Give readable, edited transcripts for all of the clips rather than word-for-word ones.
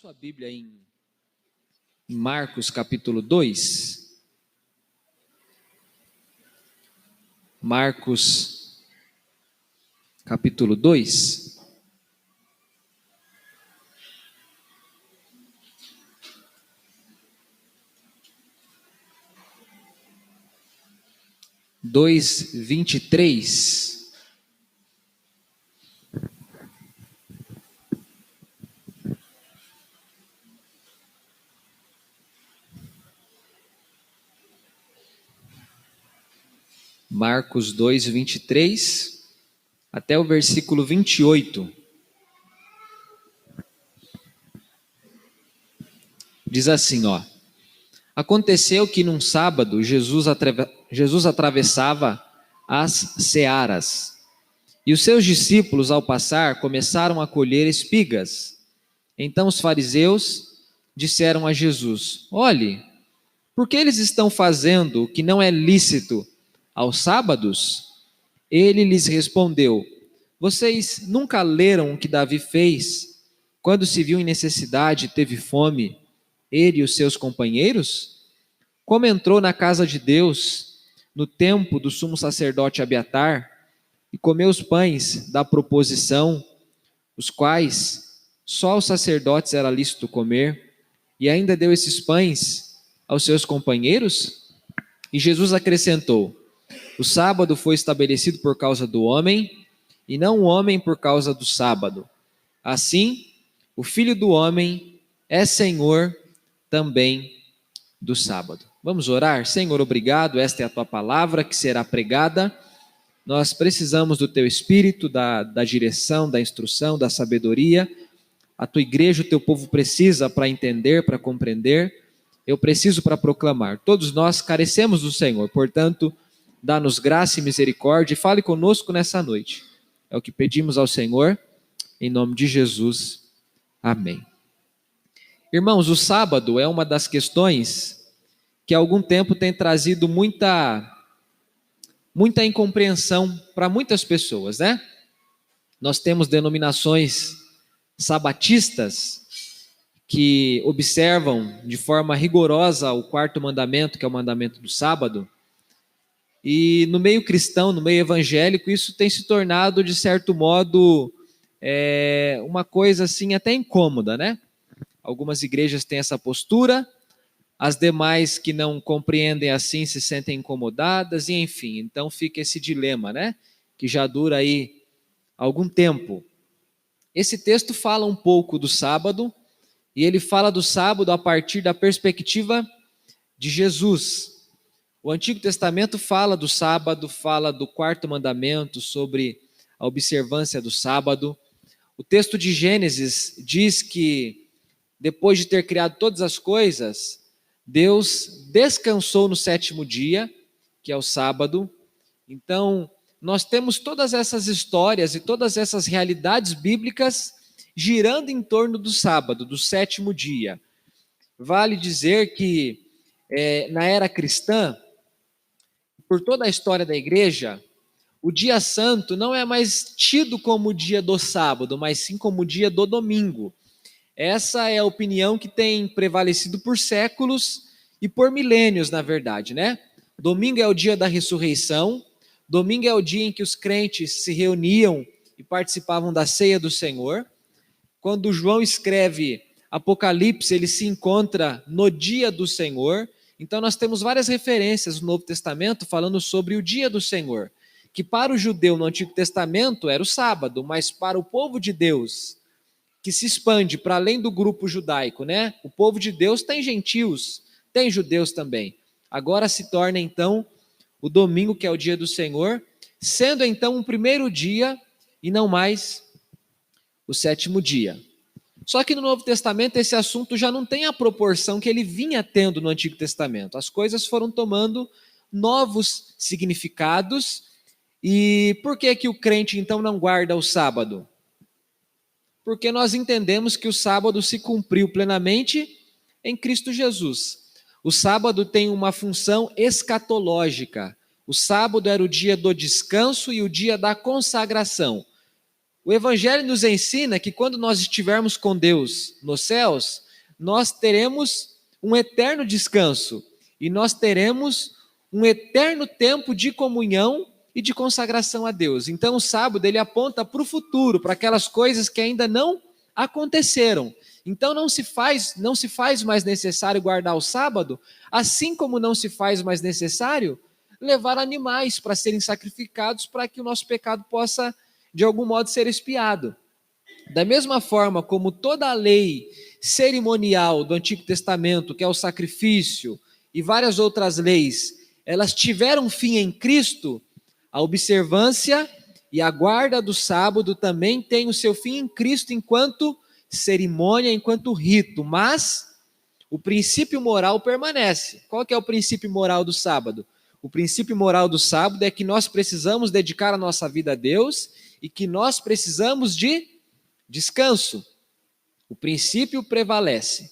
sua Bíblia em Marcos capítulo 2. Marcos capítulo 2. Dois, 23. Marcos 2, 23, até o versículo 28. Diz assim, Aconteceu que num sábado Jesus atravessava as searas, e os seus discípulos, ao passar, começaram a colher espigas. Então os fariseus disseram a Jesus: Olhe, por que eles estão fazendo o que não é lícito aos sábados? Ele lhes respondeu: Vocês nunca leram o que Davi fez quando se viu em necessidade e teve fome, ele e os seus companheiros? Como entrou na casa de Deus no tempo do sumo sacerdote Abiatar e comeu os pães da proposição, os quais só aos sacerdotes era lícito comer, e ainda deu esses pães aos seus companheiros? E Jesus acrescentou: O sábado foi estabelecido por causa do homem, e não o homem por causa do sábado. Assim, o Filho do homem é Senhor também do sábado. Vamos orar? Senhor, obrigado, esta é a tua palavra que será pregada. Nós precisamos do teu Espírito, da direção, da instrução, da sabedoria. A tua igreja, o teu povo precisa para entender, para compreender. Eu preciso para proclamar. Todos nós carecemos do Senhor, portanto, dá-nos graça e misericórdia e fale conosco nessa noite. É o que pedimos ao Senhor, em nome de Jesus. Amém. Irmãos, o sábado é uma das questões que há algum tempo tem trazido muita incompreensão para muitas pessoas, né? Nós temos denominações sabatistas que observam de forma rigorosa o quarto mandamento, que é o mandamento do sábado. E no meio cristão, no meio evangélico, isso tem se tornado, de certo modo, uma coisa assim até incômoda, né? Algumas igrejas têm essa postura, as demais que não compreendem assim se sentem incomodadas, e enfim, então fica esse dilema, né? Que já dura aí algum tempo. Esse texto fala um pouco do sábado, e ele fala do sábado a partir da perspectiva de Jesus. O Antigo Testamento fala do sábado, fala do quarto mandamento sobre a observância do sábado. O texto de Gênesis diz que, depois de ter criado todas as coisas, Deus descansou no sétimo dia, que é o sábado. Então, nós temos todas essas histórias e todas essas realidades bíblicas girando em torno do sábado, do sétimo dia. Vale dizer que, na era cristã, por toda a história da igreja, o dia santo não é mais tido como o dia do sábado, mas sim como o dia do domingo. Essa é a opinião que tem prevalecido por séculos e por milênios, na verdade, né? Domingo é o dia da ressurreição, domingo é o dia em que os crentes se reuniam e participavam da ceia do Senhor. Quando João escreve Apocalipse, ele se encontra no dia do Senhor. Então nós temos várias referências no Novo Testamento falando sobre o dia do Senhor, que para o judeu no Antigo Testamento era o sábado, mas para o povo de Deus, que se expande para além do grupo judaico, né? O povo de Deus tem gentios, tem judeus também. Agora se torna então o domingo, que é o dia do Senhor, sendo então um primeiro dia e não mais o sétimo dia. Só que no Novo Testamento esse assunto já não tem a proporção que ele vinha tendo no Antigo Testamento. As coisas foram tomando novos significados. E por que o crente então não guarda o sábado? Porque nós entendemos que o sábado se cumpriu plenamente em Cristo Jesus. O sábado tem uma função escatológica. O sábado era o dia do descanso e o dia da consagração. O Evangelho nos ensina que quando nós estivermos com Deus nos céus, nós teremos um eterno descanso e nós teremos um eterno tempo de comunhão e de consagração a Deus. Então o sábado ele aponta para o futuro, para aquelas coisas que ainda não aconteceram. Então não se faz mais necessário guardar o sábado, assim como não se faz mais necessário levar animais para serem sacrificados para que o nosso pecado possa de algum modo ser expiado. Da mesma forma como toda a lei cerimonial do Antigo Testamento, que é o sacrifício e várias outras leis, elas tiveram fim em Cristo, a observância e a guarda do sábado também tem o seu fim em Cristo enquanto cerimônia, enquanto rito, mas o princípio moral permanece. Qual que é o princípio moral do sábado? O princípio moral do sábado é que nós precisamos dedicar a nossa vida a Deus e que nós precisamos de descanso. O princípio prevalece.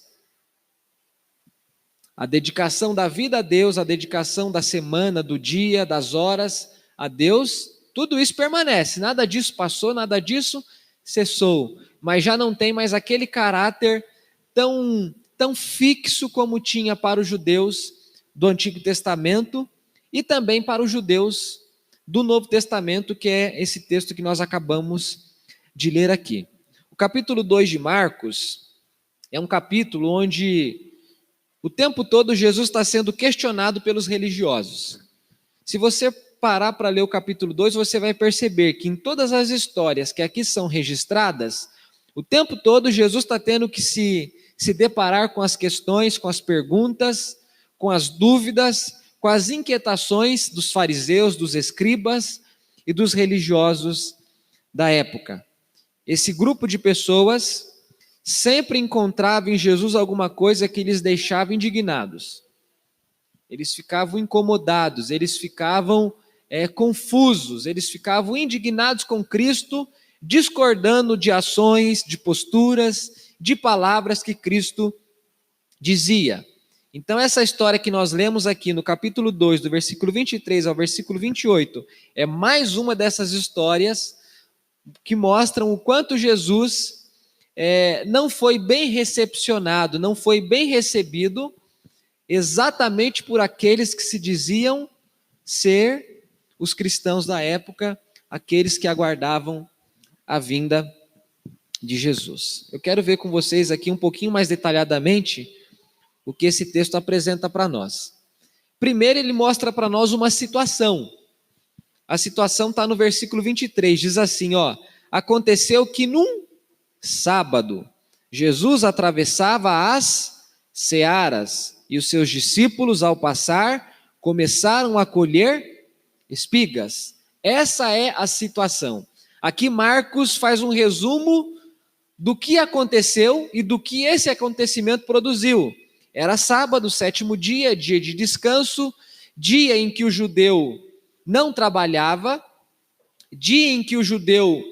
A dedicação da vida a Deus, a dedicação da semana, do dia, das horas a Deus, tudo isso permanece. Nada disso passou, nada disso cessou. Mas já não tem mais aquele caráter tão fixo como tinha para os judeus do Antigo Testamento e também para os judeus do Novo Testamento, que é esse texto que nós acabamos de ler aqui. O capítulo 2 de Marcos é um capítulo onde o tempo todo Jesus está sendo questionado pelos religiosos. Se você parar para ler o capítulo 2, você vai perceber que em todas as histórias que aqui são registradas, o tempo todo Jesus está tendo que se deparar com as questões, com as perguntas, com as dúvidas, com as inquietações dos fariseus, dos escribas e dos religiosos da época. Esse grupo de pessoas sempre encontrava em Jesus alguma coisa que lhes deixava indignados. Eles ficavam incomodados, eles ficavam confusos, eles ficavam indignados com Cristo, discordando de ações, de posturas, de palavras que Cristo dizia. Então essa história que nós lemos aqui no capítulo 2, do versículo 23 ao versículo 28, é mais uma dessas histórias que mostram o quanto Jesus não foi bem recepcionado, não foi bem recebido, exatamente por aqueles que se diziam ser os cristãos da época, aqueles que aguardavam a vinda de Jesus. Eu quero ver com vocês aqui um pouquinho mais detalhadamente o que esse texto apresenta para nós. Primeiro, ele mostra para nós uma situação. A situação está no versículo 23, diz assim, aconteceu que num sábado, Jesus atravessava as searas e os seus discípulos, ao passar, começaram a colher espigas. Essa é a situação. Aqui Marcos faz um resumo do que aconteceu e do que esse acontecimento produziu. Era sábado, 7º dia, dia de descanso, dia em que o judeu não trabalhava, dia em que o judeu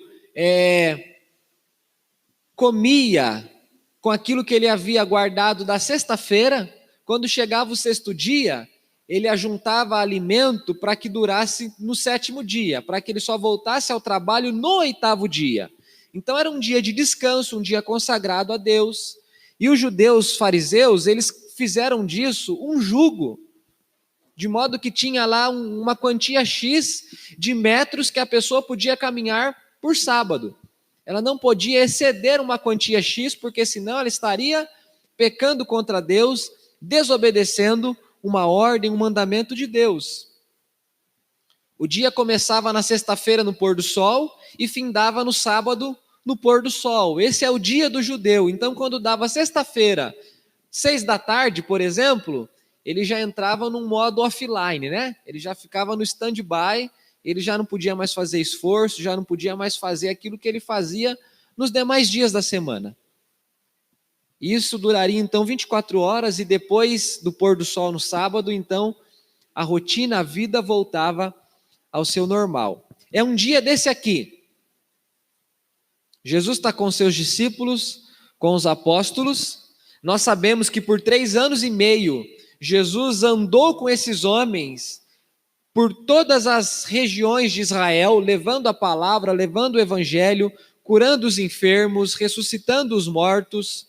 comia com aquilo que ele havia guardado da sexta-feira. Quando chegava o 6º dia, ele ajuntava alimento para que durasse no 7º dia, para que ele só voltasse ao trabalho no 8º dia. Então era um dia de descanso, um dia consagrado a Deus. E os judeus fariseus, eles fizeram disso um jugo, de modo que tinha lá uma quantia X de metros que a pessoa podia caminhar por sábado. Ela não podia exceder uma quantia X, porque senão ela estaria pecando contra Deus, desobedecendo uma ordem, um mandamento de Deus. O dia começava na sexta-feira no pôr do sol e findava no sábado no pôr do sol. Esse é o dia do judeu. Então, quando dava sexta-feira, 6 da tarde, por exemplo, ele já entrava num modo offline, né? Ele já ficava no stand-by, ele já não podia mais fazer esforço, já não podia mais fazer aquilo que ele fazia nos demais dias da semana. Isso duraria então 24 horas e depois do pôr do sol no sábado, então a rotina, a vida voltava ao seu normal. É um dia desse aqui. Jesus está com seus discípulos, com os apóstolos. Nós sabemos que por 3 anos e meio, Jesus andou com esses homens por todas as regiões de Israel, levando a palavra, levando o evangelho, curando os enfermos, ressuscitando os mortos,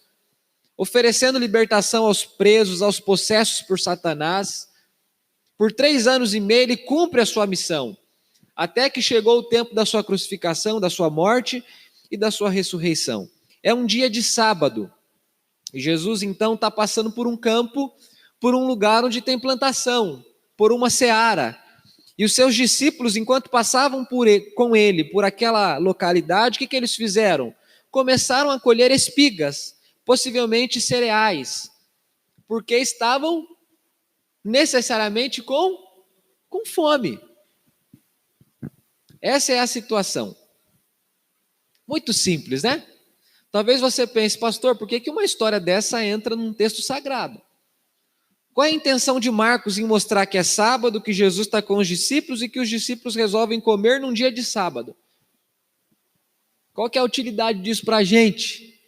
oferecendo libertação aos presos, aos possessos por Satanás. Por 3 anos e meio ele cumpre a sua missão, até que chegou o tempo da sua crucificação, da sua morte e da sua ressurreição. É um dia de sábado. E Jesus então está passando por um campo, por um lugar onde tem plantação, por uma seara. E os seus discípulos, enquanto passavam com ele por aquela localidade, o que eles fizeram? Começaram a colher espigas, possivelmente cereais, porque estavam necessariamente com fome. Essa é a situação. Muito simples, né? Talvez você pense, pastor, por que uma história dessa entra num texto sagrado? Qual é a intenção de Marcos em mostrar que é sábado, que Jesus está com os discípulos e que os discípulos resolvem comer num dia de sábado? Qual que é a utilidade disso para a gente?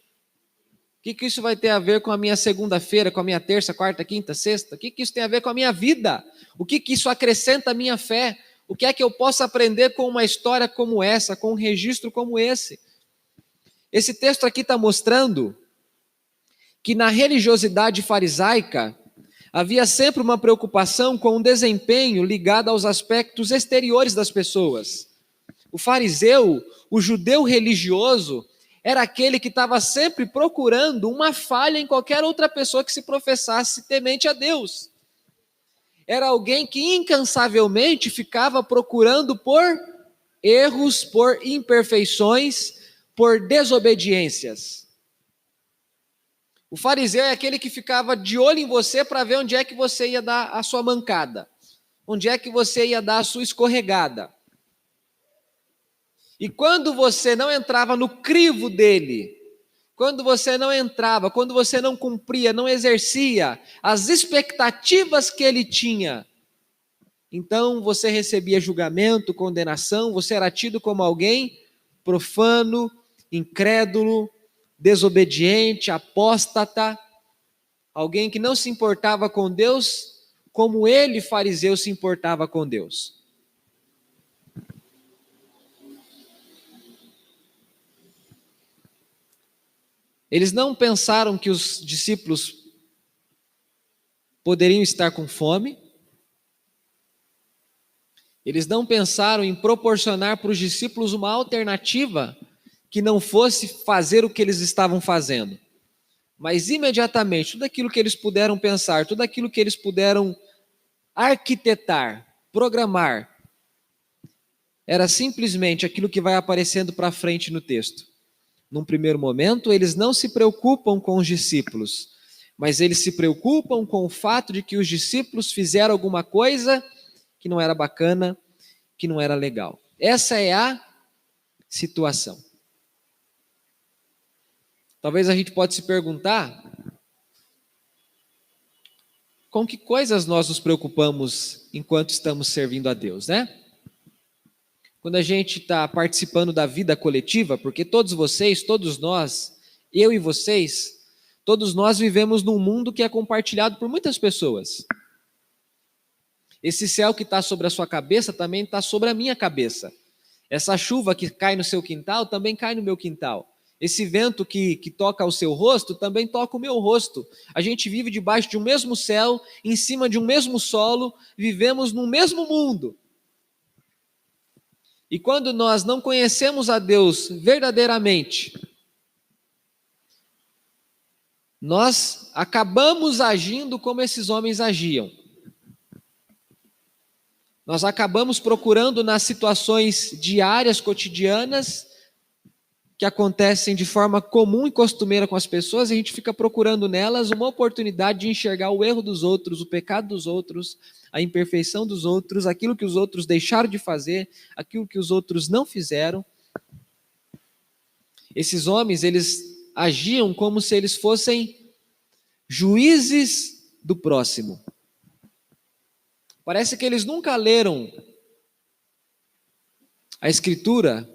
O que isso vai ter a ver com a minha segunda-feira, com a minha terça, quarta, quinta, sexta? O que isso tem a ver com a minha vida? O que isso acrescenta à minha fé? O que é que eu posso aprender com uma história como essa, com um registro como esse? Esse texto aqui está mostrando que na religiosidade farisaica havia sempre uma preocupação com o desempenho ligado aos aspectos exteriores das pessoas. O fariseu, o judeu religioso, era aquele que estava sempre procurando uma falha em qualquer outra pessoa que se professasse temente a Deus. Era alguém que incansavelmente ficava procurando por erros, por imperfeições, por desobediências. O fariseu é aquele que ficava de olho em você para ver onde é que você ia dar a sua mancada, onde é que você ia dar a sua escorregada. E quando você não entrava no crivo dele, quando você não entrava, quando você não cumpria, não exercia as expectativas que ele tinha, então você recebia julgamento, condenação, você era tido como alguém profano, incrédulo, desobediente, apóstata, alguém que não se importava com Deus, como ele, fariseu, se importava com Deus. Eles não pensaram que os discípulos poderiam estar com fome. Eles não pensaram em proporcionar para os discípulos uma alternativa que não fosse fazer o que eles estavam fazendo. Mas imediatamente, tudo aquilo que eles puderam pensar, tudo aquilo que eles puderam arquitetar, programar, era simplesmente aquilo que vai aparecendo para frente no texto. Num primeiro momento, eles não se preocupam com os discípulos, mas eles se preocupam com o fato de que os discípulos fizeram alguma coisa que não era bacana, que não era legal. Essa é a situação. Talvez a gente pode se perguntar com que coisas nós nos preocupamos enquanto estamos servindo a Deus, né? Quando a gente está participando da vida coletiva, porque todos vocês, todos nós, eu e vocês, todos nós vivemos num mundo que é compartilhado por muitas pessoas. Esse céu que está sobre a sua cabeça também está sobre a minha cabeça. Essa chuva que cai no seu quintal também cai no meu quintal. Esse vento que toca o seu rosto também toca o meu rosto. A gente vive debaixo de um mesmo céu, em cima de um mesmo solo, vivemos no mesmo mundo. E quando nós não conhecemos a Deus verdadeiramente, nós acabamos agindo como esses homens agiam. Nós acabamos procurando nas situações diárias, cotidianas, que acontecem de forma comum e costumeira com as pessoas, e a gente fica procurando nelas uma oportunidade de enxergar o erro dos outros, o pecado dos outros, a imperfeição dos outros, aquilo que os outros deixaram de fazer, aquilo que os outros não fizeram. Esses homens, eles agiam como se eles fossem juízes do próximo. Parece que eles nunca leram a Escritura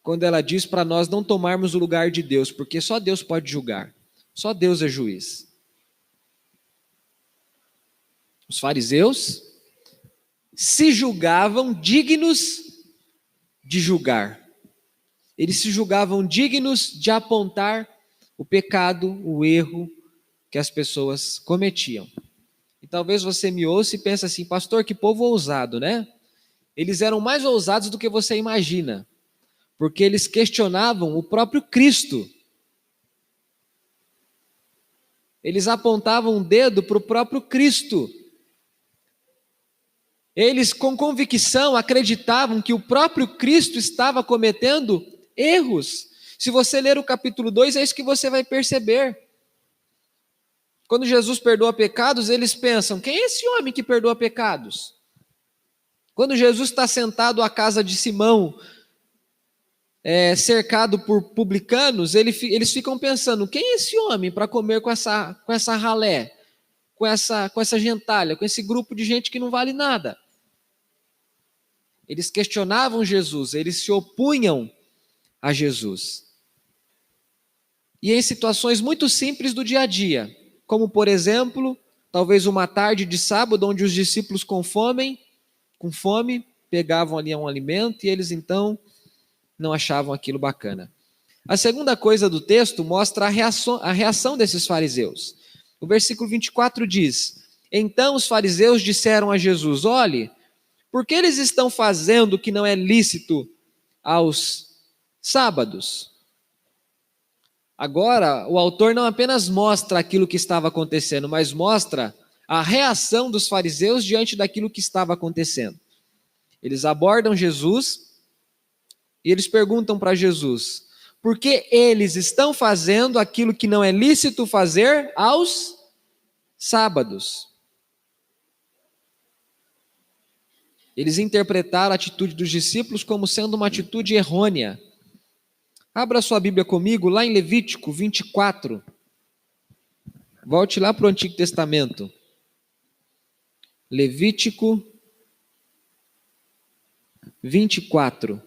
quando ela diz para nós não tomarmos o lugar de Deus, porque só Deus pode julgar, só Deus é juiz. Os fariseus se julgavam dignos de julgar. eles se julgavam dignos de apontar o pecado, o erro que as pessoas cometiam. E talvez você me ouça e pense assim, pastor, que povo ousado, né? Eles eram mais ousados do que você imagina, porque eles questionavam o próprio Cristo. Eles apontavam um dedo para o próprio Cristo. Eles, com convicção, acreditavam que o próprio Cristo estava cometendo erros. Se você ler o capítulo 2, é isso que você vai perceber. Quando Jesus perdoa pecados, eles pensam, quem é esse homem que perdoa pecados? Quando Jesus está sentado à casa de Simão, cercado por publicanos, eles ficam pensando, quem é esse homem para comer com essa ralé, com essa gentalha, com esse grupo de gente que não vale nada? Eles questionavam Jesus, eles se opunham a Jesus. E em situações muito simples do dia a dia, como por exemplo, talvez uma tarde de sábado, onde os discípulos com fome, pegavam ali um alimento e eles então não achavam aquilo bacana. A segunda coisa do texto mostra a reação desses fariseus. O versículo 24 diz, então os fariseus disseram a Jesus, olhe, por que eles estão fazendo o que não é lícito aos sábados? Agora, o autor não apenas mostra aquilo que estava acontecendo, mas mostra a reação dos fariseus diante daquilo que estava acontecendo. Eles abordam Jesus e eles perguntam para Jesus, por que eles estão fazendo aquilo que não é lícito fazer aos sábados? Eles interpretaram a atitude dos discípulos como sendo uma atitude errônea. Abra sua Bíblia comigo, lá em Levítico 24. Volte lá para o Antigo Testamento. Levítico 24.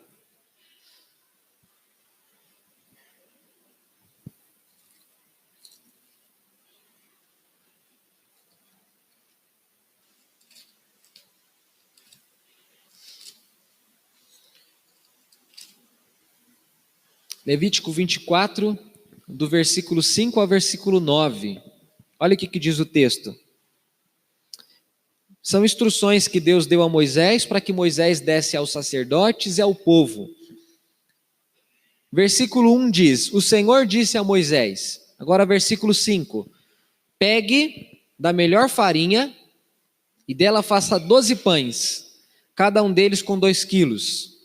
Levítico 24, do versículo 5 ao versículo 9. Olha o que diz o texto. São instruções que Deus deu a Moisés para que Moisés desse aos sacerdotes e ao povo. Versículo 1 diz, o Senhor disse a Moisés, agora versículo 5, pegue da melhor farinha e dela faça 12 pães, cada um deles com 2 quilos,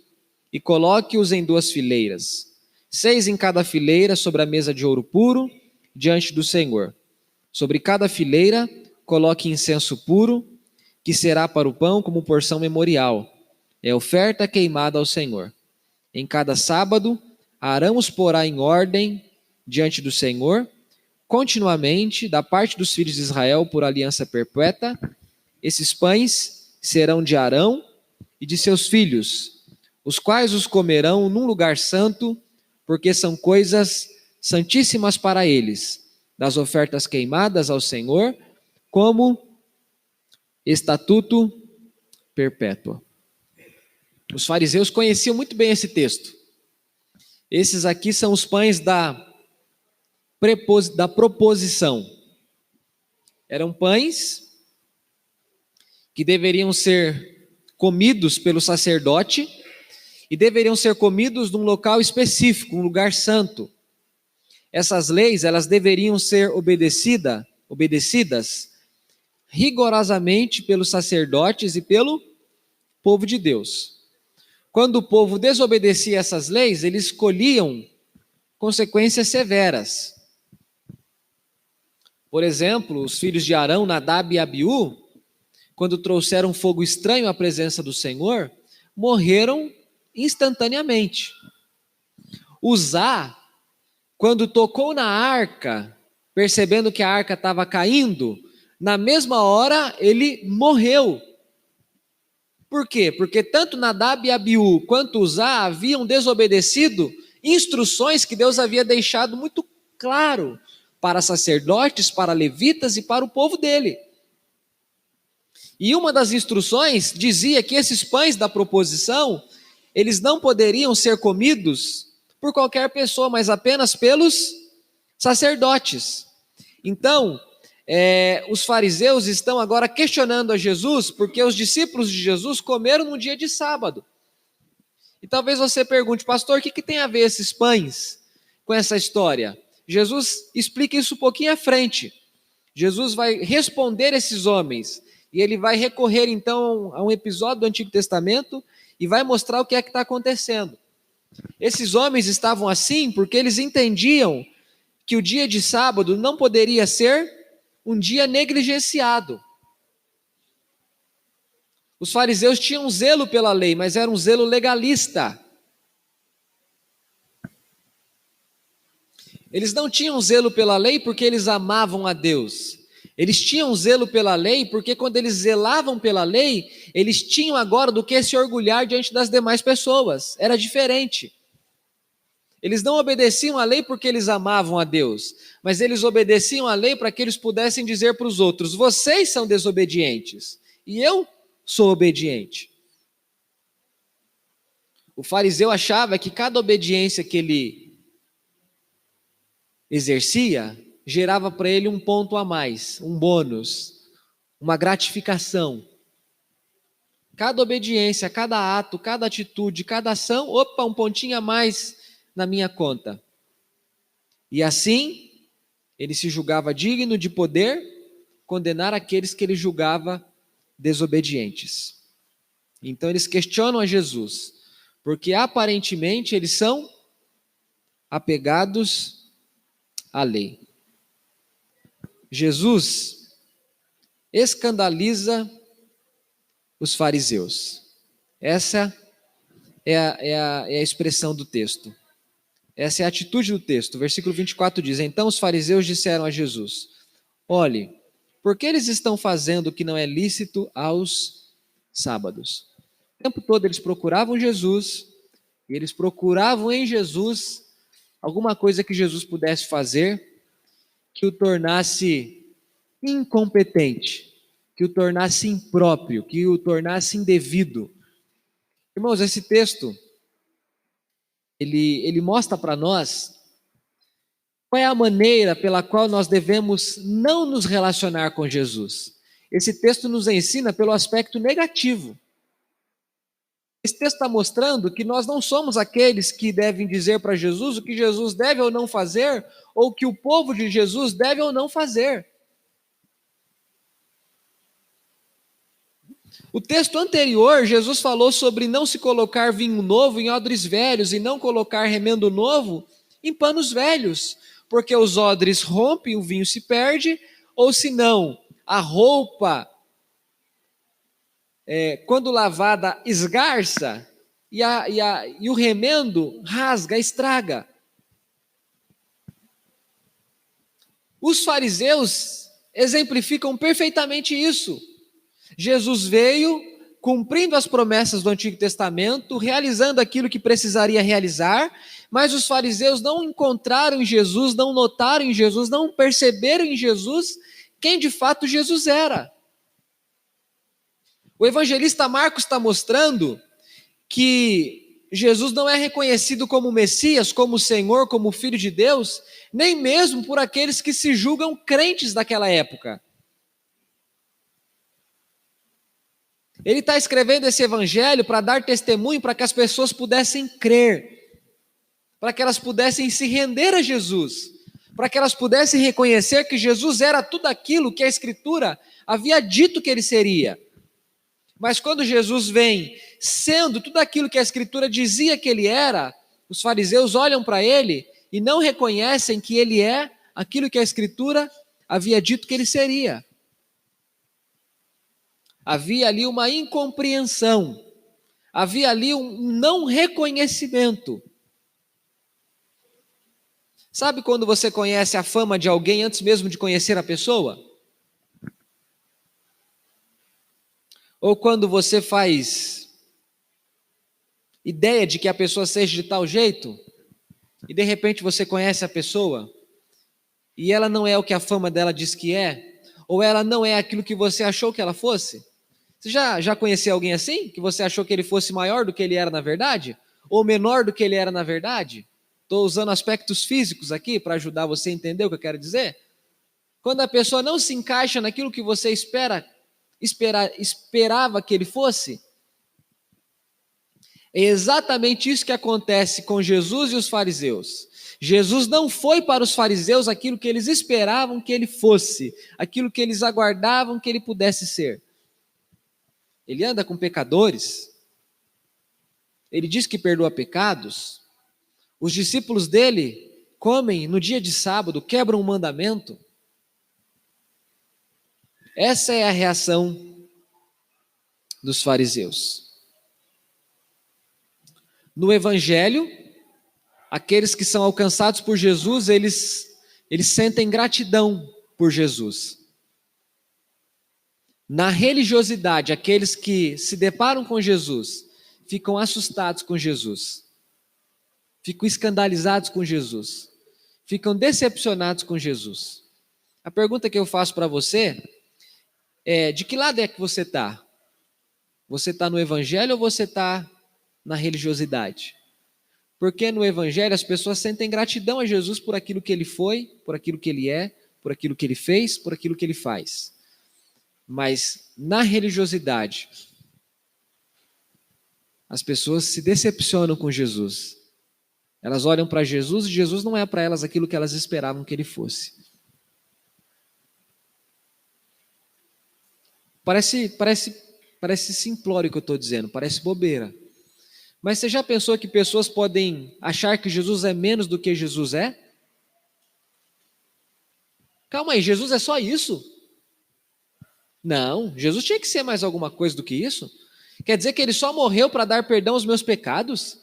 e coloque-os em 2 fileiras, 6 em cada fileira sobre a mesa de ouro puro, diante do Senhor. Sobre cada fileira, coloque incenso puro, que será para o pão como porção memorial. É oferta queimada ao Senhor. Em cada sábado, Arão os porá em ordem diante do Senhor, continuamente, da parte dos filhos de Israel, por aliança perpétua. Esses pães serão de Arão e de seus filhos, os quais os comerão num lugar santo, porque são coisas santíssimas para eles, das ofertas queimadas ao Senhor, como estatuto perpétuo. Os fariseus conheciam muito bem esse texto. Esses aqui são os pães da proposição. Eram pães que deveriam ser comidos pelo sacerdote e deveriam ser comidos num local específico, um lugar santo. Essas leis, elas deveriam ser obedecidas rigorosamente pelos sacerdotes e pelo povo de Deus. Quando o povo desobedecia essas leis, eles colhiam consequências severas. Por exemplo, os filhos de Arão, Nadab e Abiú, quando trouxeram fogo estranho à presença do Senhor, morreram instantaneamente. Uzá, quando tocou na arca, percebendo que a arca estava caindo, na mesma hora ele morreu. Por quê? Porque tanto Nadab e Abiú quanto Uzá haviam desobedecido instruções que Deus havia deixado muito claro para sacerdotes, para levitas e para o povo dele. E uma das instruções dizia que esses pães da proposição, eles não poderiam ser comidos por qualquer pessoa, mas apenas pelos sacerdotes. Então, os fariseus estão agora questionando a Jesus, porque os discípulos de Jesus comeram no dia de sábado. E talvez você pergunte, pastor, o que tem a ver esses pães com essa história? Jesus explica isso um pouquinho à frente. Jesus vai responder esses homens, e ele vai recorrer então a um episódio do Antigo Testamento, e vai mostrar o que é que está acontecendo. Esses homens estavam assim porque eles entendiam que o dia de sábado não poderia ser um dia negligenciado. Os fariseus tinham zelo pela lei, mas era um zelo legalista. Eles não tinham zelo pela lei porque eles amavam a Deus. Eles tinham zelo pela lei porque quando eles zelavam pela lei, eles tinham agora do que se orgulhar diante das demais pessoas. Era diferente. Eles não obedeciam à lei porque eles amavam a Deus, mas eles obedeciam à lei para que eles pudessem dizer para os outros: vocês são desobedientes e eu sou obediente. O fariseu achava que cada obediência que ele exercia gerava para ele um ponto a mais, um bônus, uma gratificação. Cada obediência, cada ato, cada atitude, cada ação, opa, um pontinho a mais na minha conta. E assim, ele se julgava digno de poder condenar aqueles que ele julgava desobedientes. Então eles questionam a Jesus, porque aparentemente eles são apegados à lei. Jesus escandaliza os fariseus. Essa é a expressão do texto. Essa é a atitude do texto. O versículo 24 diz: então os fariseus disseram a Jesus: olhe, por que eles estão fazendo o que não é lícito aos sábados? O tempo todo eles procuravam Jesus, e eles procuravam em Jesus alguma coisa que Jesus pudesse fazer que o tornasse incompetente, que o tornasse impróprio, que o tornasse indevido. Irmãos, esse texto, ele mostra para nós qual é a maneira pela qual nós devemos não nos relacionar com Jesus. Esse texto nos ensina pelo aspecto negativo. Esse texto está mostrando que nós não somos aqueles que devem dizer para Jesus o que Jesus deve ou não fazer, ou o que o povo de Jesus deve ou não fazer. O texto anterior, Jesus falou sobre não se colocar vinho novo em odres velhos e não colocar remendo novo em panos velhos, porque os odres rompem, o vinho se perde, ou senão a roupa, quando lavada, esgarça e o remendo rasga, estraga. Os fariseus exemplificam perfeitamente isso. Jesus veio cumprindo as promessas do Antigo Testamento, realizando aquilo que precisaria realizar, mas os fariseus não encontraram em Jesus, não notaram em Jesus, não perceberam em Jesus quem de fato Jesus era. O evangelista Marcos está mostrando que Jesus não é reconhecido como Messias, como Senhor, como Filho de Deus, nem mesmo por aqueles que se julgam crentes daquela época. Ele está escrevendo esse evangelho para dar testemunho, para que as pessoas pudessem crer, para que elas pudessem se render a Jesus, para que elas pudessem reconhecer que Jesus era tudo aquilo que a Escritura havia dito que ele seria. Mas quando Jesus vem sendo tudo aquilo que a Escritura dizia que ele era, os fariseus olham para ele e não reconhecem que ele é aquilo que a Escritura havia dito que ele seria. Havia ali uma incompreensão, havia ali um não reconhecimento. Sabe quando você conhece a fama de alguém antes mesmo de conhecer a pessoa? Ou quando você faz ideia de que a pessoa seja de tal jeito, e de repente você conhece a pessoa, e ela não é o que a fama dela diz que é, ou ela não é aquilo que você achou que ela fosse? Você já conheceu alguém assim? Que você achou que ele fosse maior do que ele era na verdade? Ou menor do que ele era na verdade? Estou usando aspectos físicos aqui para ajudar você a entender o que eu quero dizer. Quando a pessoa não se encaixa naquilo que você esperava que ele fosse, é exatamente isso que acontece com Jesus e os fariseus. Jesus não foi para os fariseus aquilo que eles esperavam que ele fosse, aquilo que eles aguardavam que ele pudesse ser. Ele anda com pecadores, ele diz que perdoa pecados, os discípulos dele comem no dia de sábado, quebram um mandamento. Essa é a reação dos fariseus. No Evangelho, aqueles que são alcançados por Jesus, eles sentem gratidão por Jesus. Na religiosidade, aqueles que se deparam com Jesus, ficam assustados com Jesus, ficam escandalizados com Jesus, ficam decepcionados com Jesus. A pergunta que eu faço para você é: de que lado é que você está? Você está no Evangelho ou você está na religiosidade? Porque no Evangelho as pessoas sentem gratidão a Jesus por aquilo que ele foi, por aquilo que ele é, por aquilo que ele fez, por aquilo que ele faz. Mas na religiosidade, as pessoas se decepcionam com Jesus. Elas olham para Jesus e Jesus não é para elas aquilo que elas esperavam que ele fosse. Parece simplório o que eu estou dizendo, parece bobeira. Mas você já pensou que pessoas podem achar que Jesus é menos do que Jesus é? Calma aí, Jesus é só isso? Não, Jesus tinha que ser mais alguma coisa do que isso. Quer dizer que ele só morreu para dar perdão aos meus pecados?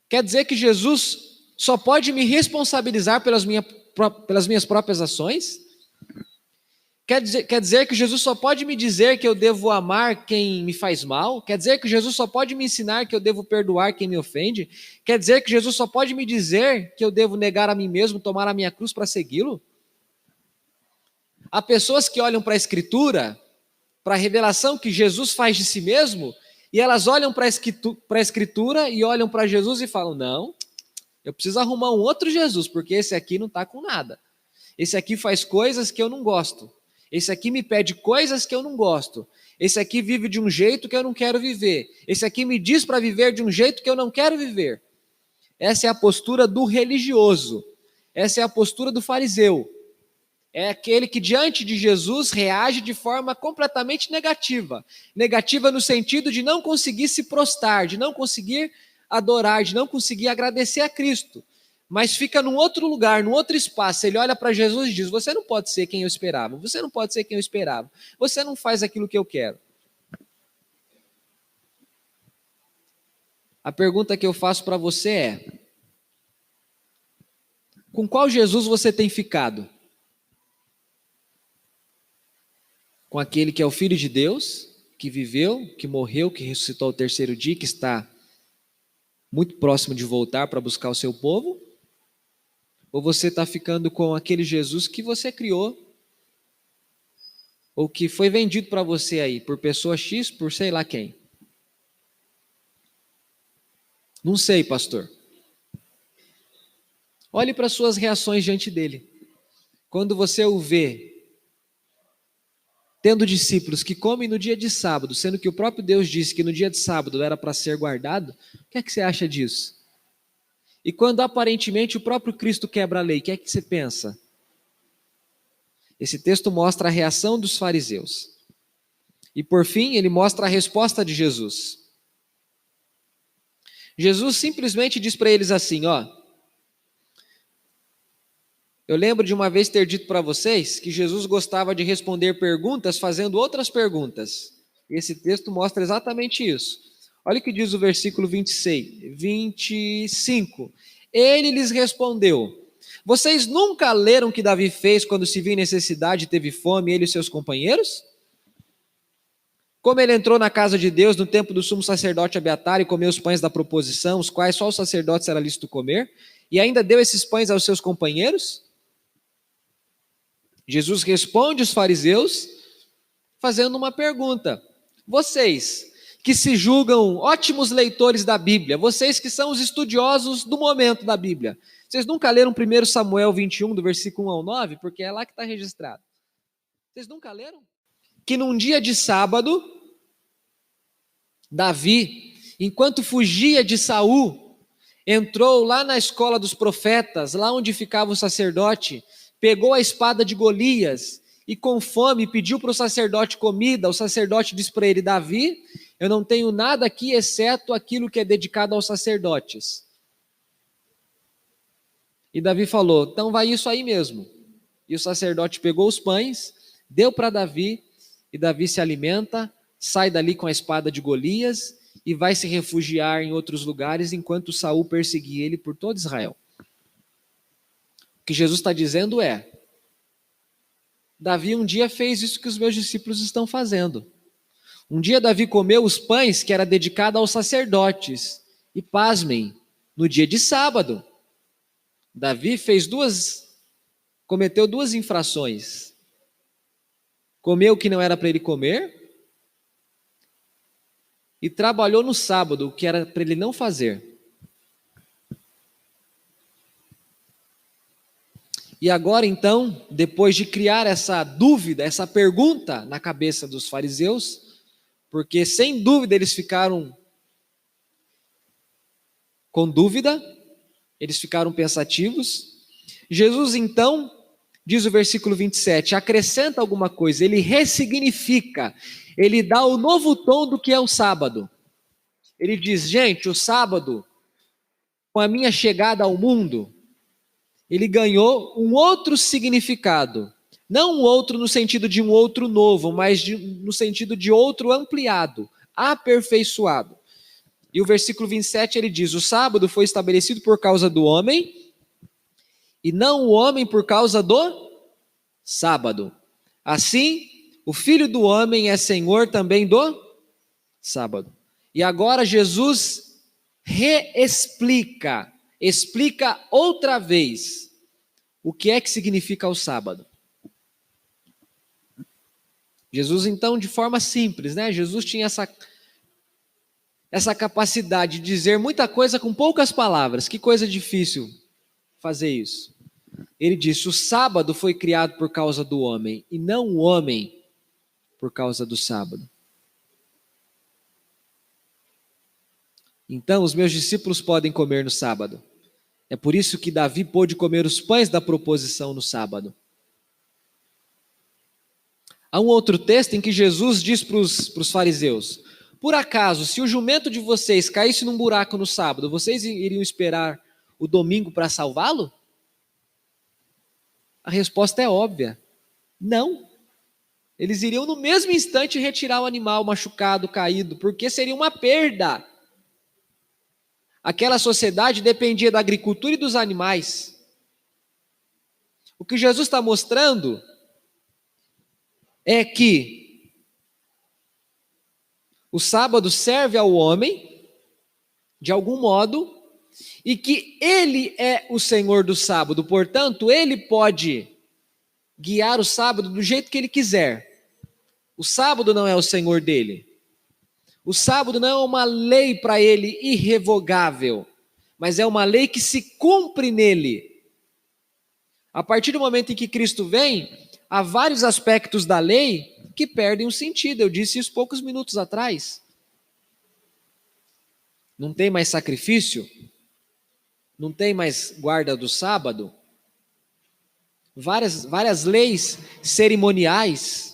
Quer dizer que Jesus só pode me responsabilizar pelas minhas próprias ações? Quer dizer que Jesus só pode me dizer que eu devo amar quem me faz mal? Quer dizer que Jesus só pode me ensinar que eu devo perdoar quem me ofende? Quer dizer que Jesus só pode me dizer que eu devo negar a mim mesmo, tomar a minha cruz para segui-lo? Há pessoas que olham para a Escritura, para a revelação que Jesus faz de si mesmo, e elas olham para a Escritura e olham para Jesus e falam: não, eu preciso arrumar um outro Jesus, porque esse aqui não está com nada. Esse aqui faz coisas que eu não gosto. Esse aqui me pede coisas que eu não gosto. Esse aqui vive de um jeito que eu não quero viver. Esse aqui me diz para viver de um jeito que eu não quero viver. Essa é a postura do religioso. Essa é a postura do fariseu. É aquele que diante de Jesus reage de forma completamente negativa. Negativa no sentido de não conseguir se prostrar, de não conseguir adorar, de não conseguir agradecer a Cristo. Mas fica num outro lugar, num outro espaço. Ele olha para Jesus e diz: você não pode ser quem eu esperava, você não pode ser quem eu esperava, você não faz aquilo que eu quero. A pergunta que eu faço para você é: com qual Jesus você tem ficado? Com aquele que é o Filho de Deus, que viveu, que morreu, que ressuscitou ao terceiro dia, que está muito próximo de voltar para buscar o seu povo? Ou você está ficando com aquele Jesus que você criou, ou que foi vendido para você aí, por pessoa X, por sei lá quem? Não sei, pastor. Olhe para as suas reações diante dele. Quando você o vê tendo discípulos que comem no dia de sábado, sendo que o próprio Deus disse que no dia de sábado era para ser guardado, o que é que você acha disso? E quando aparentemente o próprio Cristo quebra a lei, o que é que você pensa? Esse texto mostra a reação dos fariseus. E por fim, ele mostra a resposta de Jesus. Jesus simplesmente diz para eles assim, ó: eu lembro de uma vez ter dito para vocês que Jesus gostava de responder perguntas fazendo outras perguntas. Esse texto mostra exatamente isso. Olha o que diz o versículo 25. Ele lhes respondeu: vocês nunca leram o que Davi fez quando se viu em necessidade e teve fome, ele e seus companheiros? Como ele entrou na casa de Deus no tempo do sumo sacerdote Abiatar e comeu os pães da proposição, os quais só os sacerdotes era lícito comer, e ainda deu esses pães aos seus companheiros? Jesus responde os fariseus fazendo uma pergunta: vocês, que se julgam ótimos leitores da Bíblia, vocês que são os estudiosos do momento da Bíblia, vocês nunca leram 1 Samuel 21, do versículo 1 ao 9? Porque é lá que está registrado. Vocês nunca leram? Que num dia de sábado, Davi, enquanto fugia de Saul, entrou lá na escola dos profetas, lá onde ficava o sacerdote, pegou a espada de Golias e com fome pediu para o sacerdote comida. O sacerdote disse para ele: Davi, eu não tenho nada aqui exceto aquilo que é dedicado aos sacerdotes. E Davi falou: então vai isso aí mesmo. E o sacerdote pegou os pães, deu para Davi, e Davi se alimenta, sai dali com a espada de Golias e vai se refugiar em outros lugares enquanto Saul perseguia ele por todo Israel. O que Jesus está dizendo é: Davi um dia fez isso que os meus discípulos estão fazendo. Um dia Davi comeu os pães que era dedicado aos sacerdotes. E pasmem, no dia de sábado, Davi cometeu duas infrações. Comeu o que não era para ele comer e trabalhou no sábado, o que era para ele não fazer. E agora então, depois de criar essa dúvida, essa pergunta na cabeça dos fariseus, porque sem dúvida eles ficaram com dúvida, eles ficaram pensativos, Jesus então, diz o versículo 27, acrescenta alguma coisa, ele ressignifica, ele dá o novo tom do que é o sábado. Ele diz: gente, o sábado, com a minha chegada ao mundo, ele ganhou um outro significado. Não um outro no sentido de um outro novo, mas no sentido de outro ampliado, aperfeiçoado. E o versículo 27 ele diz: o sábado foi estabelecido por causa do homem, e não o homem por causa do sábado. Assim, o Filho do homem é Senhor também do sábado. E agora Jesus explica outra vez o que é que significa o sábado. Jesus então, de forma simples, né? Jesus tinha essa capacidade de dizer muita coisa com poucas palavras. Que coisa difícil fazer isso. Ele disse: o sábado foi criado por causa do homem, e não o homem por causa do sábado. Então, os meus discípulos podem comer no sábado. É por isso que Davi pôde comer os pães da proposição no sábado. Há um outro texto em que Jesus diz para os fariseus: por acaso, se o jumento de vocês caísse num buraco no sábado, vocês iriam esperar o domingo para salvá-lo? A resposta é óbvia: não. Eles iriam no mesmo instante retirar o animal machucado, caído, porque seria uma perda. Aquela sociedade dependia da agricultura e dos animais. O que Jesus está mostrando é que o sábado serve ao homem, de algum modo, e que ele é o Senhor do sábado, portanto, ele pode guiar o sábado do jeito que ele quiser. O sábado não é o Senhor dele. O sábado não é uma lei para ele irrevogável, mas é uma lei que se cumpre nele. A partir do momento em que Cristo vem, há vários aspectos da lei que perdem o sentido. Eu disse isso poucos minutos atrás. Não tem mais sacrifício, não tem mais guarda do sábado, várias leis cerimoniais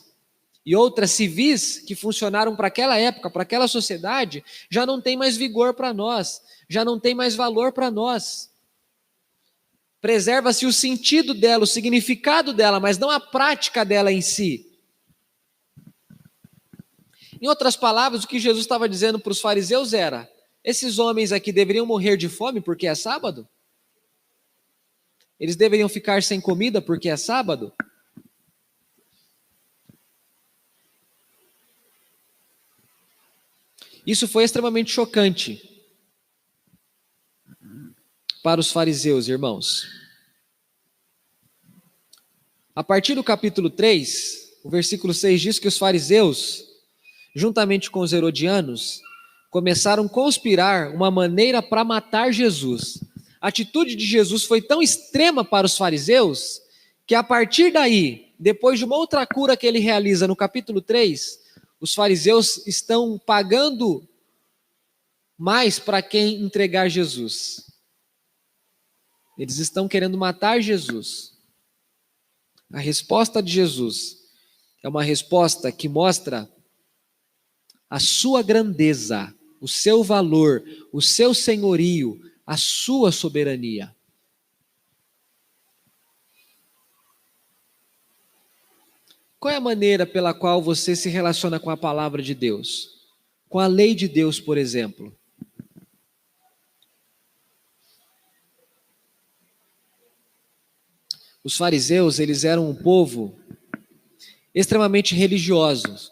e outras civis que funcionaram para aquela época, para aquela sociedade, já não tem mais vigor para nós, já não tem mais valor para nós. Preserva-se o sentido dela, o significado dela, mas não a prática dela em si. Em outras palavras, o que Jesus estava dizendo para os fariseus era: esses homens aqui deveriam morrer de fome porque é sábado? Eles deveriam ficar sem comida porque é sábado? Isso foi extremamente chocante para os fariseus, irmãos. A partir do capítulo 3, o versículo 6 diz que os fariseus juntamente com os herodianos, começaram a conspirar uma maneira para matar Jesus. A atitude de Jesus foi tão extrema para os fariseus que a partir daí, depois de uma outra cura que ele realiza no capítulo 3, os fariseus estão pagando mais para quem entregar Jesus. Eles estão querendo matar Jesus. A resposta de Jesus é uma resposta que mostra a sua grandeza, o seu valor, o seu senhorio, a sua soberania. Qual é a maneira pela qual você se relaciona com a palavra de Deus? Com a lei de Deus, por exemplo? Os fariseus, eles eram um povo extremamente religiosos,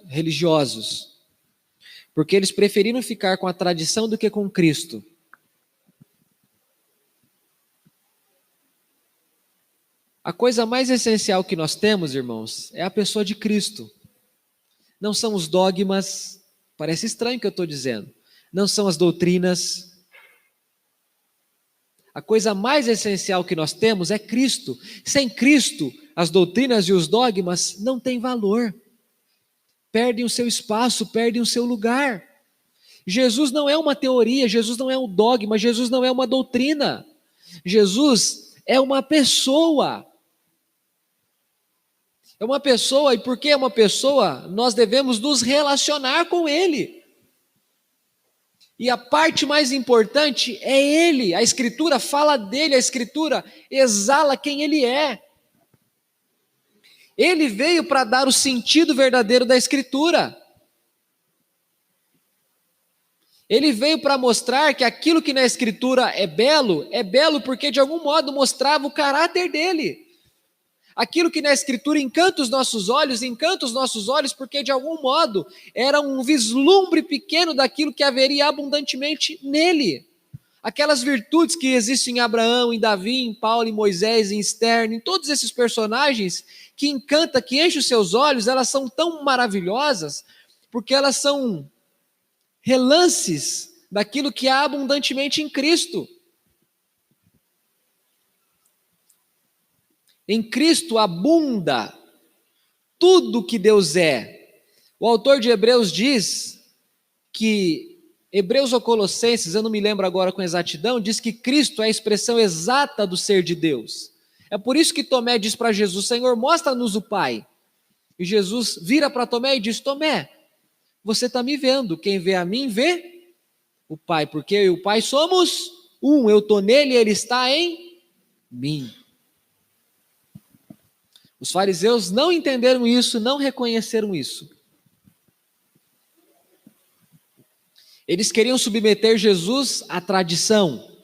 porque eles preferiram ficar com a tradição do que com Cristo. A coisa mais essencial que nós temos, irmãos, é a pessoa de Cristo. Não são os dogmas, parece estranho o que eu estou dizendo, não são as doutrinas. A coisa mais essencial que nós temos é Cristo. Sem Cristo, as doutrinas e os dogmas não têm valor. Perdem o seu espaço, perdem o seu lugar. Jesus não é uma teoria, Jesus não é um dogma, Jesus não é uma doutrina. Jesus é uma pessoa. É uma pessoa, e porque é uma pessoa, nós devemos nos relacionar com Ele. E a parte mais importante é Ele. A Escritura fala dele, a Escritura exala quem Ele é. Ele veio para dar o sentido verdadeiro da Escritura. Ele veio para mostrar que aquilo que na Escritura é belo porque de algum modo mostrava o caráter dele. Aquilo que na Escritura encanta os nossos olhos porque de algum modo era um vislumbre pequeno daquilo que haveria abundantemente nele. Aquelas virtudes que existem em Abraão, em Davi, em Paulo, em Moisés, em Esther, em todos esses personagens que encanta, que enchem os seus olhos, elas são tão maravilhosas porque elas são relances daquilo que há abundantemente em Cristo. Em Cristo abunda tudo que Deus é. O autor de Hebreus diz que, Hebreus ou Colossenses, eu não me lembro agora com exatidão, diz que Cristo é a expressão exata do ser de Deus. É por isso que Tomé diz para Jesus: Senhor, mostra-nos o Pai. E Jesus vira para Tomé e diz: Tomé, você está me vendo, quem vê a mim vê o Pai, porque eu e o Pai somos um, eu estou nele e ele está em mim. Os fariseus não entenderam isso, não reconheceram isso. Eles queriam submeter Jesus à tradição.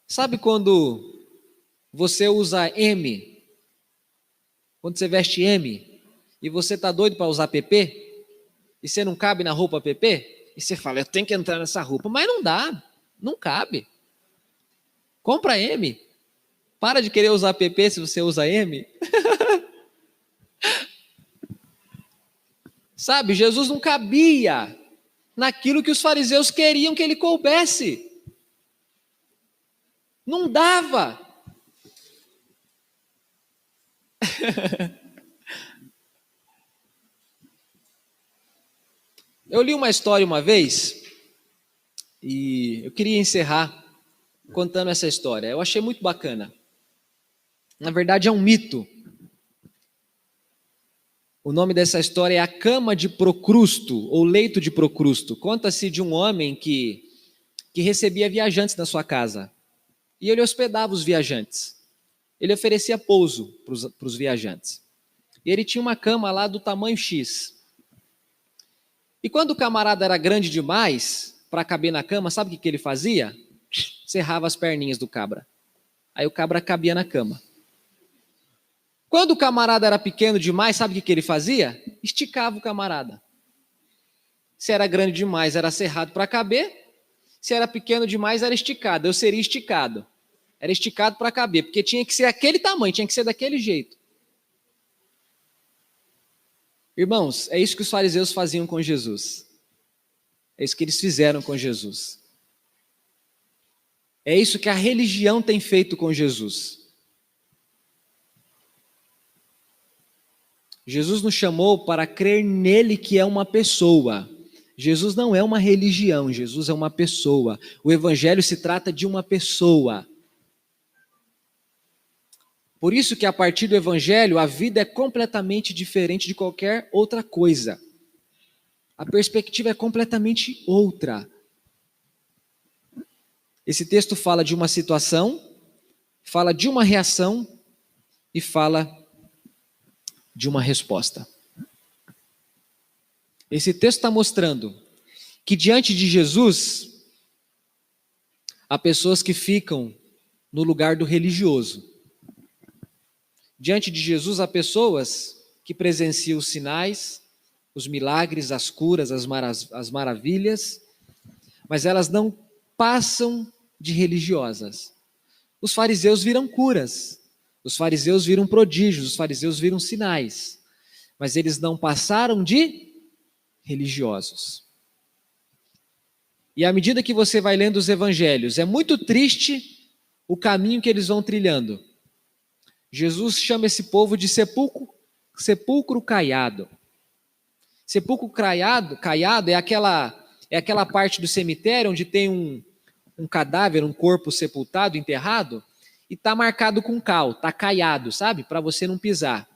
Sabe quando você usa M? Quando você veste M e você está doido para usar PP? E você não cabe na roupa PP? E você fala, eu tenho que entrar nessa roupa. Mas não dá, não cabe. Compra M. Para de querer usar PP se você usa M. Sabe, Jesus não cabia naquilo que os fariseus queriam que ele coubesse. Não dava. Eu li uma história uma vez e eu queria encerrar contando essa história. Eu achei muito bacana. Na verdade, é um mito. O nome dessa história é A Cama de Procrusto, ou Leito de Procrusto. Conta-se de um homem que recebia viajantes na sua casa. E ele hospedava os viajantes. Ele oferecia pouso para os viajantes. E ele tinha uma cama lá do tamanho X. E quando o camarada era grande demais para caber na cama, sabe o que ele fazia? Cerrava as perninhas do cabra. Aí o cabra cabia na cama. Quando o camarada era pequeno demais, sabe o que ele fazia? Esticava o camarada. Se era grande demais, era cerrado para caber. Se era pequeno demais, era esticado. Eu seria esticado. Era esticado para caber, porque tinha que ser aquele tamanho, tinha que ser daquele jeito. Irmãos, é isso que os fariseus faziam com Jesus. É isso que eles fizeram com Jesus. É isso que a religião tem feito com Jesus. Jesus nos chamou para crer nele, que é uma pessoa. Jesus não é uma religião, Jesus é uma pessoa. O evangelho se trata de uma pessoa. Por isso que a partir do evangelho a vida é completamente diferente de qualquer outra coisa. A perspectiva é completamente outra. Esse texto fala de uma situação, fala de uma reação e fala de uma resposta. Esse texto está mostrando que diante de Jesus há pessoas que ficam no lugar do religioso. Diante de Jesus há pessoas que presenciam os sinais, os milagres, as curas, as maravilhas, mas elas não passam de religiosas. Os fariseus viram curas, os fariseus viram prodígios, os fariseus viram sinais, mas eles não passaram de religiosos. E à medida que você vai lendo os evangelhos, é muito triste o caminho que eles vão trilhando. Jesus chama esse povo de sepulcro caiado. Sepulcro caiado é aquela parte do cemitério onde tem um cadáver, um corpo sepultado, enterrado, e está marcado com cal, está caiado, sabe? Para você não pisar.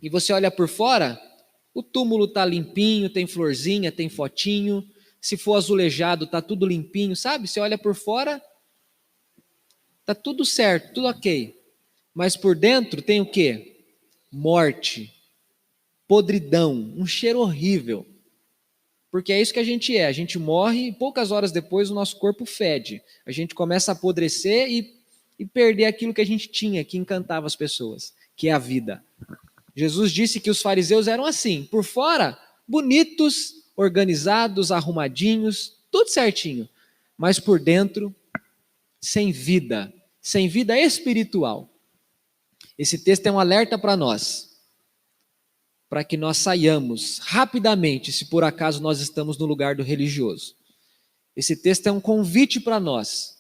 E você olha por fora, o túmulo está limpinho, tem florzinha, tem fotinho. Se for azulejado, está tudo limpinho, sabe? Você olha por fora, está tudo certo, tudo ok. Mas por dentro tem o quê? Morte, podridão, um cheiro horrível. Porque é isso que a gente morre e poucas horas depois o nosso corpo fede. A gente começa a apodrecer e perder aquilo que a gente tinha, que encantava as pessoas, que é a vida. Jesus disse que os fariseus eram assim, por fora, bonitos, organizados, arrumadinhos, tudo certinho, mas por dentro, sem vida espiritual. Esse texto é um alerta para nós, para que nós saiamos rapidamente, se por acaso nós estamos no lugar do religioso. Esse texto é um convite para nós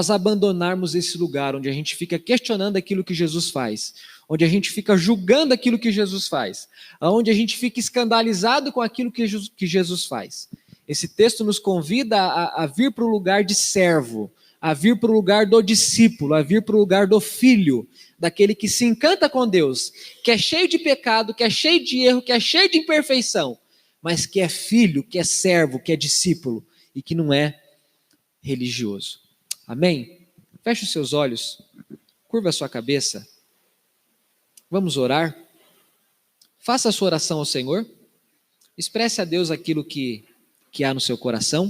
abandonarmos esse lugar onde a gente fica questionando aquilo que Jesus faz, onde a gente fica julgando aquilo que Jesus faz, onde a gente fica escandalizado com aquilo que Jesus faz. Esse texto nos convida a vir para o lugar de servo, a vir para o lugar do discípulo, a vir para o lugar do filho, daquele que se encanta com Deus, que é cheio de pecado, que é cheio de erro, que é cheio de imperfeição, mas que é filho, que é servo, que é discípulo e que não é religioso. Amém? Feche os seus olhos, curva a sua cabeça, vamos orar. Faça a sua oração ao Senhor, expresse a Deus aquilo que há no seu coração.